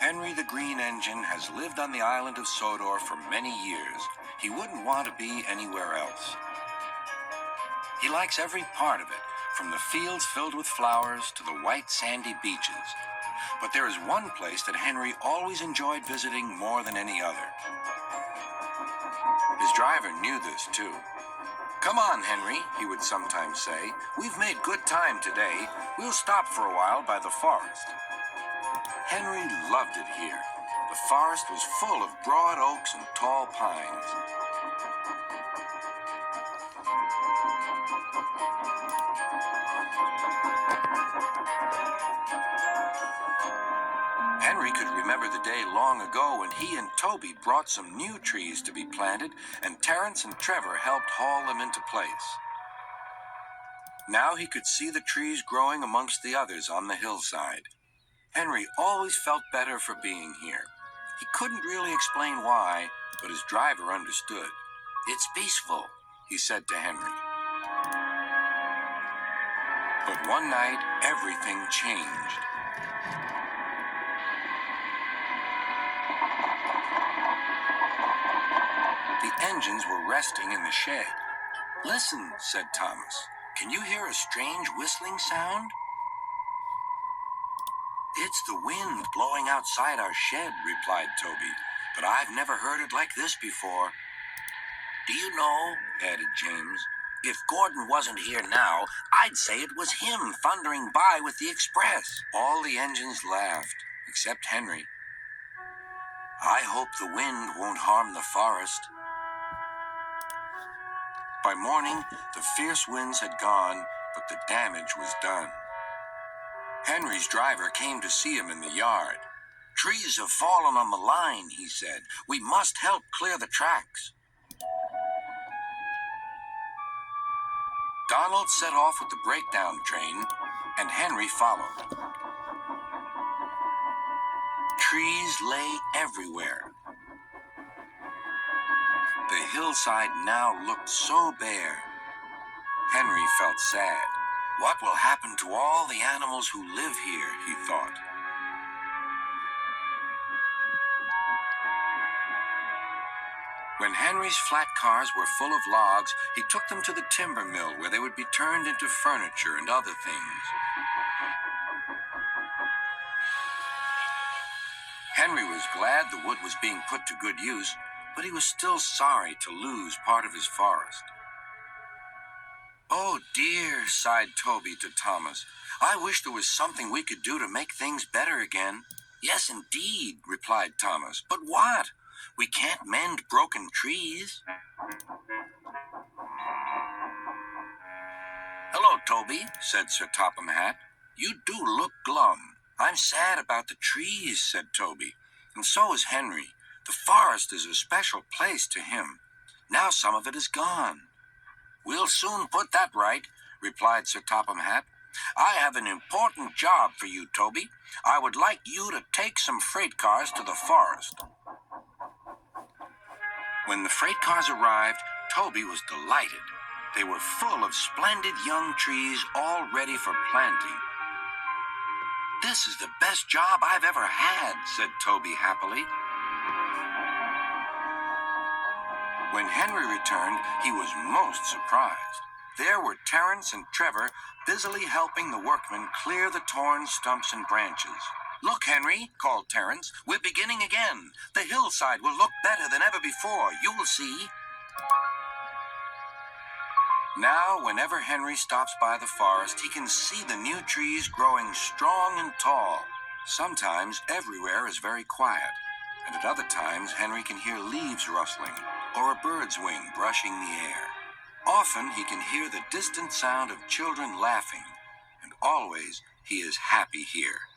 Henry the Green Engine has lived on the island of Sodor for many years. He wouldn't want to be anywhere else. He likes every part of it, from the fields filled with flowers to the white sandy beaches. But there is one place that Henry always enjoyed visiting more than any other. His driver knew this too. "Come on, Henry," he would sometimes say. "We've made good time today. We'll stop for a while by the forest." Henry loved it here. The forest was full of broad oaks and tall pines. Henry could remember the day long ago when he and Toby brought some new trees to be planted, and Terence and Trevor helped haul them into place. Now he could see the trees growing amongst the others on the hillside. Henry always felt better for being here. He couldn't really explain why, but his driver understood. "It's peaceful," he said to Henry. But one night, everything changed. The engines were resting in the shed. "Listen," said Thomas. "Can you hear a strange whistling sound?" "It's the wind blowing outside our shed," replied Toby. "But I've never heard it like this before." "Do you know," added James, "if Gordon wasn't here now, I'd say it was him thundering by with the express." All the engines laughed, except Henry. "I hope the wind won't harm the forest." By morning, the fierce winds had gone, but the damage was done. Henry's driver came to see him in the yard. "Trees have fallen on the line," he said. "We must help clear the tracks." Donald set off with the breakdown train, and Henry followed. Trees lay everywhere. The hillside now looked so bare. Henry felt sad. "What will happen to all the animals who live here?" he thought. When Henry's flat cars were full of logs, he took them to the timber mill where they would be turned into furniture and other things. Henry was glad the wood was being put to good use, but he was still sorry to lose part of his forest. "Oh dear," sighed Toby to Thomas. "I wish there was something we could do to make things better again." "Yes, indeed," replied Thomas. "But what? We can't mend broken trees." "Hello, Toby," said Sir Topham Hatt. "You do look glum." "I'm sad about the trees," said Toby. "And so is Henry. The forest is a special place to him. Now some of it is gone." "We'll soon put that right," replied Sir Topham Hatt. "I have an important job for you, Toby. I would like you to take some freight cars to the forest." When the freight cars arrived, Toby was delighted. They were full of splendid young trees all ready for planting. "This is the best job I've ever had," said Toby happily. When Henry returned, he was most surprised. There were Terence and Trevor busily helping the workmen clear the torn stumps and branches. "Look, Henry," called Terence, "we're beginning again. The hillside will look better than ever before. You will see." Now, whenever Henry stops by the forest, he can see the new trees growing strong and tall. Sometimes everywhere is very quiet, and at other times Henry can hear leaves rustling or a bird's wing brushing the air. Often he can hear the distant sound of children laughing, and always he is happy here.